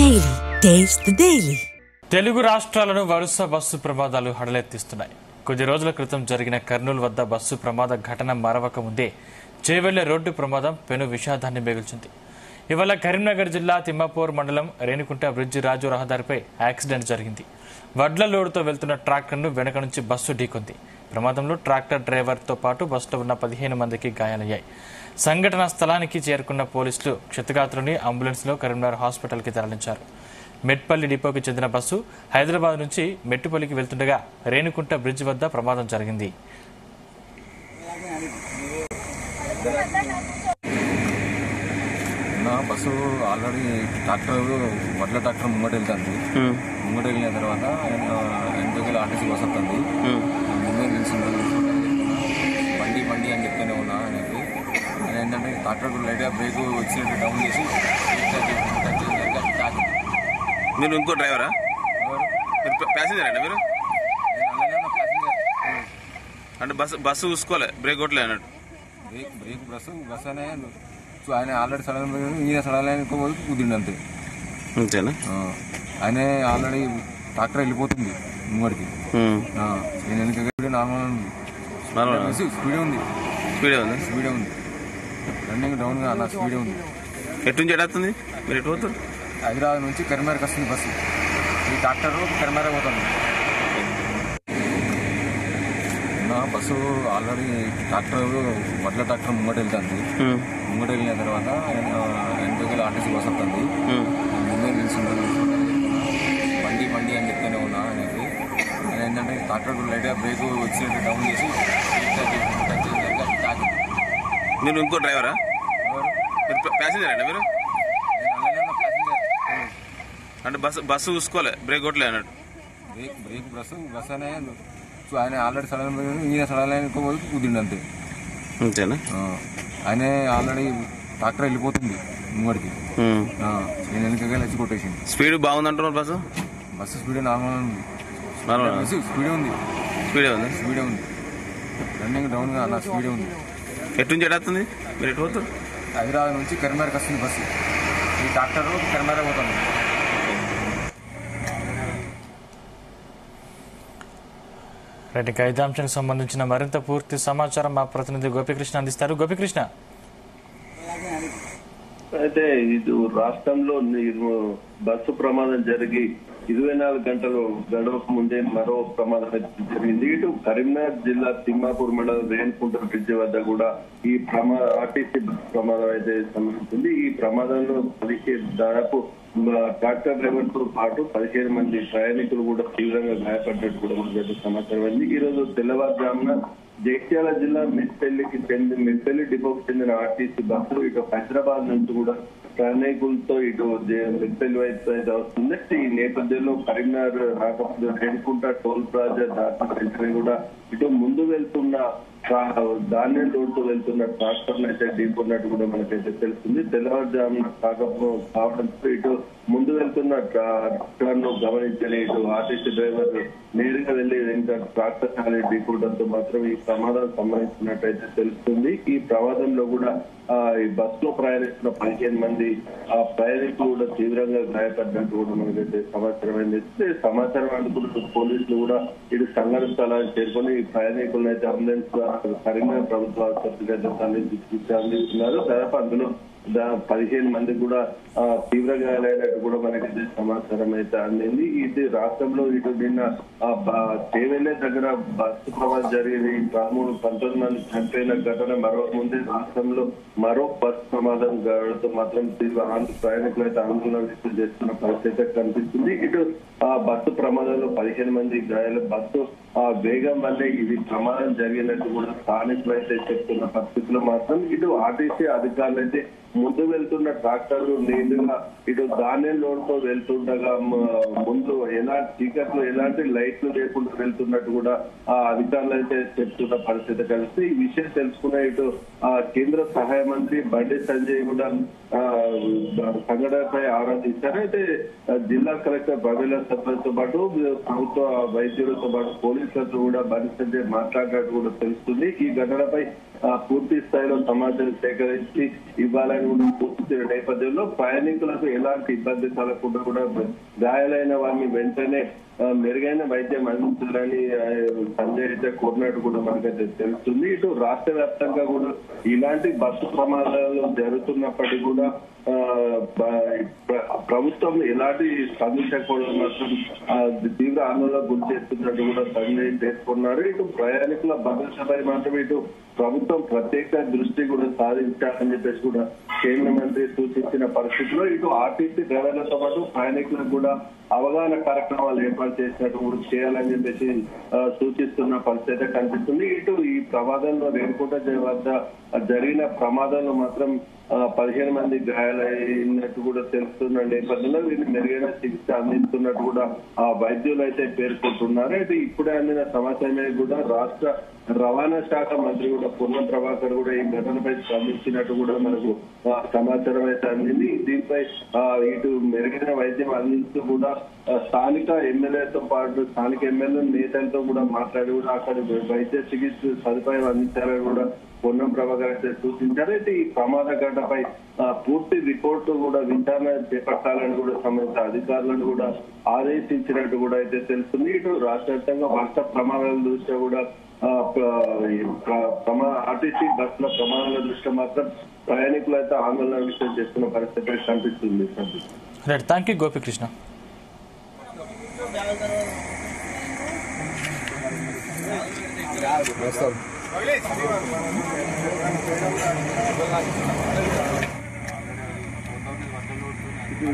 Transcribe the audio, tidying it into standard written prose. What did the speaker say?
Daily taste the daily. Telugu రాష్ట్రాలను వరుస bus ప్రమాదాలు హడలెత్తిస్తున్నాయి. కొద్ది రోజుల క్రితం జరిగిన కర్నూలు వద్ద బస్సు ప్రమాద ఘటన మరవక ముందే చేవెళ్లే రోడ్డు ప్రమాదం పెను విషాదాన్ని మిగిల్చింది. ఇవాళ కరీంనగర్ జిల్లా తిమ్మాపూర్ మండలం రేణికుంట బ్రిడ్జి రాజు రహదారిపై యాక్సిడెంట్ జరిగింది. వడ్ల లోడుతో వెళ్తున్న ట్రాక్టర్ను వెనుక నుంచి బస్సు ఢీకొంది. ప్రమాదంలో ట్రాక్టర్ డ్రైవర్తో పాటు బస్సులో ఉన్న 15 మందికి గాయాలయ్యాయి. సంఘటనా స్థలానికి చేరుకున్న పోలీసులు క్షతగాత్రుని అంబులెన్స్లో కరీంనగర్ హాస్పిటల్కి తరలించారు. మెట్పల్లి డిపోకి చెందిన బస్సు హైదరాబాద్ నుంచి మెట్టుపల్లికి వెళ్తుండగా రేణికుంట బ్రిడ్జ్ వద్ద ప్రమాదం జరిగింది. బస్సు ఆల్రెడీ వడ్ల ట్రాక్టర్ ముంగట వెళ్తుంది. ముంగట వెళ్ళిన తర్వాత ఎందుకు ఆర్టీసీ బస్ వస్తుంది. ముందే నిలిచింది బండి బండి అని చెప్తూనే ఉన్నా అనేది ఏంటంటే ట్రాక్టర్ లైట్గా బ్రేక్ వచ్చినట్టు డౌన్ చేసి మీరు ఇంకో డ్రైవరా ప్యాసింజర్ అండి మీరు? అంటే బస్సు చూసుకోలే బ్రేక్ కొట్టలే అన్నట్టు. బ్రేక్ బస్సు అనే ఆయన ఆల్రెడీ సడన్ ఈయన సడన్ అనుకోబోదు కుదిండి అంతే అంతేనా? ఆయన ఆల్రెడీ ట్రాక్టర్ వెళ్ళిపోతుంది ముంగడికి. నేను వెనక నార్మల్ స్పీడే ఉంది రన్నింగ్ డౌన్ గా అలా స్పీడే ఉంది. ఎటు నుంచి ఎడుతుంది మీరు? ఎటు పోతారు? హైదరాబాద్ నుంచి కరీంనగర్కి వస్తుంది బస్సు. ఈ ట్రాక్టర్ కరీంనగర్ పోతుంది. బస్సు ఆల్రెడీ వడ్ల ట్రాక్టర్ ముంగట వెళ్తుంది. ముంగట వెళ్ళిన తర్వాత ఎందుకు ఆర్టీసీ బస్ వస్తుంది. ముందే నిలిచింది బండి బండి అని చెప్తూనే ఉన్నా అనేది ఏంటంటే ట్రాక్టర్ లైట్గా బ్రేక్ వచ్చినట్టు డౌన్ చేసి మీరు ఇంకో డ్రైవరా ప్యాసింజర్ అండి మీరు? అంటే బస్సు చూసుకోలే బ్రేక్ కొట్టలే అన్నట్టు. బ్రేక్ బస్సు అనే ఆయన ఆల్రెడీ సడన్ ఈయన సడన్ అనుకోబోదు కుదిండి అంతే అంతేనా? ఆయన ఆల్రెడీ ట్రాక్టర్ వెళ్ళిపోతుంది ముంగడికి. నేను వెనక వచ్చి కొట్టేసింది. స్పీడ్ బాగుందంటున్నారు బస్సు స్పీడ్ నార్మల్ స్పీడే ఉంది రన్నింగ్ డౌన్ గా అలా స్పీడే ఉంది. ఎటు నుంచి ఎడుతుంది మీరు? ఎటు పోతారు? హైదరాబాద్ నుంచి కరీంనగర్కి వస్తుంది బస్సు. ఈ ట్రాక్టర్ కరీంనగర్ పోతుంది. రైట్, ఐదు అంశానికి సంబంధించిన మరింత పూర్తి సమాచారం మా ప్రతినిధి గోపికృష్ణ అందిస్తారు. గోపికృష్ణ, అయితే ఇది రాష్ట్రంలో బస్సు ప్రమాదం జరిగి 24 గంటలు గడవక ముందే మరో ప్రమాదం జరిగింది. ఇటు కరీంనగర్ జిల్లా తిమ్మాపూర్ మండలం రేణికుంట బ్రిడ్జి వద్ద కూడా ఈ ఆర్టీసీ బస్సు ప్రమాదం అయితే సంభవించింది. ఈ ప్రమాదంలో దాదాపు ట్రాక్టర్ డ్రైవర్ తో పాటు 15 మంది ప్రయాణికులు కూడా తీవ్రంగా గాయపడ్డట్టు కూడా మనకు సమాచారం అయింది. ఈ రోజు తెల్లవారుజామున జగిత్యాల జిల్లా మెట్పల్లి డిపోకి చెందిన ఆర్టీసీ బస్సు ఇటు హైదరాబాద్ నుంచి కూడా ప్రయాణికులతో ఇటు మెట్పల్లి వైపు అయితే వస్తుంది. ఈ నేపథ్యంలో కరీంనగర్ రేణికుంట టోల్ ప్లాజా దాటిన వెంటనే కూడా ఇటు ముందు వెళ్తున్న ధాన్యం రోడ్డు వెళ్తున్న ట్రాక్టర్ అయితే ఢీకొన్నట్టు కూడా మనకైతే తెలుస్తుంది. తెల్లవారుజామున కావడంతో ఇటు ముందు వెళ్తున్న ట్రాక్టర్ ను గమనించని ఇటు ఆర్టీసీ డ్రైవర్ నేరుగా వెళ్లి ఇంకా ట్రాక్టర్ కానీ ఢీకొనడంతో మాత్రం ఈ ప్రమాదం సంబంధించినట్టయితే తెలుస్తుంది. ఈ ప్రమాదంలో కూడా ఈ బస్ లో ప్రయాణిస్తున్న 15 మంది ప్రయాణికులు కూడా తీవ్రంగా గాయపడినట్టు కూడా మనకైతే సమాచారం అయింది. సమాచారం అందుకుంటూ పోలీసులు కూడా ఇటు సంఘటన స్థలానికి చేరుకొని ఈ ప్రయాణికులను అయితే అంబులెన్స్ కరీంనగర్ ప్రభుత్వ ఆసుపత్రికి అయితే అందిస్తున్నారు. దాదాపు అందులో 15 మంది కూడా తీవ్ర గాయాలైనట్టు కూడా మనకైతే సమాచారం అయితే అందింది. ఇది రాష్ట్రంలో ఇటు నిన్న చేవెళ్లే దగ్గర బస్సు ప్రమాదం జరిగింది. 19 మంది చనిపోయిన ఘటన మరొక ముందే రాష్ట్రంలో మరో బస్సు ప్రమాదం జరగడంతో మాత్రం తీవ్ర ప్రయాణికులు అయితే ఆందోళన వ్యక్తం చేస్తున్న పరిస్థితి కనిపిస్తుంది. ఇటు బస్సు ప్రమాదంలో 15 మంది గాయాలు. బస్సు వేగం వల్లే ఇది ప్రమాదం జరిగినట్టు కూడా స్థానికులు అయితే చెప్తున్న పరిస్థితుల్లో మాత్రం ఇటు ఆర్టీసీ అధికారులు అయితే ముందు వెళ్తున్న ట్రాక్టర్లు నేరుగా ఇటు ధాన్యం లోడ్తో వెళ్తుండగా ముందు చీకట్లు ఎలాంటి లైట్లు లేకుండా వెళ్తున్నట్టు కూడా అధికారులు అయితే చెప్తున్న పరిస్థితి కలిసి ఈ విషయం తెలుసుకున్న ఇటు కేంద్ర సహాయ మంత్రి బండి సంజయ్ కూడా సంఘటనపై ఆరాధించారు. అయితే జిల్లా కలెక్టర్ ప్రవీణ సర్పంచ్తో పాటు ప్రభుత్వ వైద్యులతో పాటు పోలీసులతో కూడా బండి సంజయ్ మాట్లాడినట్టు కూడా తెలుస్తుంది. ఈ ఘటనపై పూర్తి స్థాయిలో సమాచారం సేకరించి ఇవ్వాలని కూడా సూచించిన నేపథ్యంలో ప్రయాణికులకు ఎలాంటి ఇబ్బంది కలగకుండా కూడా గాయాలైన వారిని వెంటనే మెరుగైన వైద్యం అందించాలని సంజయ్ అయితే కోరినట్టు కూడా మనకైతే తెలుస్తుంది. ఇటు రాష్ట్ర వ్యాప్తంగా కూడా ఇలాంటి బస్సు ప్రమాదాలు జరుగుతున్నప్పటికీ కూడా ప్రభుత్వం ఎలాంటి స్పందించకపోవడం మాత్రం తీవ్ర ఆందోళన గురి చేస్తున్నట్టు కూడా సంజయ్ పేర్కొన్నారు. ఇటు ప్రయాణికుల భద్రతపై మాత్రం ఇటు ప్రభుత్వం ప్రత్యేక దృష్టి కూడా సాధించాలని చెప్పేసి కూడా కేంద్ర మంత్రి సూచించిన పరిస్థితిలో ఇటు ఆర్టీసీ డ్రైవర్లతో పాటు ప్రయాణికులకు కూడా అవగాహన కార్యక్రమాలు ఏర్పాటు చేసినట్టు కూడా చేయాలని చెప్పేసి సూచిస్తున్న పరిస్థితి కనిపిస్తుంది. ఇటు ఈ ప్రమాదంలో రేణుకుంట వద్ద జరిగిన ప్రమాదంలో మాత్రం 15 మంది గాయాలైనట్టు కూడా తెలుస్తున్న నేపథ్యంలో వీరిని మెరుగైన చికిత్స అందిస్తున్నట్టు కూడా వైద్యులు అయితే పేర్కొంటున్నారు. అయితే ఇప్పుడే అందిన సమాచారం కూడా రాష్ట్ర రవాణా శాఖ మంత్రి కూడా పొన్నం ప్రభాకర్ కూడా ఈ ఘటనపై స్పందించినట్టు కూడా మనకు సమాచారం అయితే అందింది. దీనిపై ఇటు మెరుగైన వైద్యం అందిస్తూ కూడా స్థానిక ఎమ్మెల్యేతో పాటు స్థానిక ఎమ్మెల్యే నేతలతో కూడా మాట్లాడి కూడా అక్కడ వైద్య చికిత్స సదుపాయం అందించాలని కూడా పొన్నం ప్రభాకర్ అయితే సూచించారు. అయితే ఈ ప్రమాద ఘటనపై పూర్తి రిపోర్టు కూడా విచారణ చేపట్టాలని కూడా సంబంధించిన అధికారులను కూడా ఆదేశించినట్టు కూడా అయితే తెలుస్తుంది. ఇటు రాష్ట్ర వ్యాప్తంగా వర్ష ప్రమాదాల దృష్ట్యా కూడా ఆర్టీసీ బస్సుల ప్రమాదాల దృష్ట్యా మాత్రం ప్రయాణికులు అయితే ఆందోళన వ్యక్తం చేస్తున్న పరిస్థితి కనిపిస్తుంది. Thank you Gopikrishna. Itu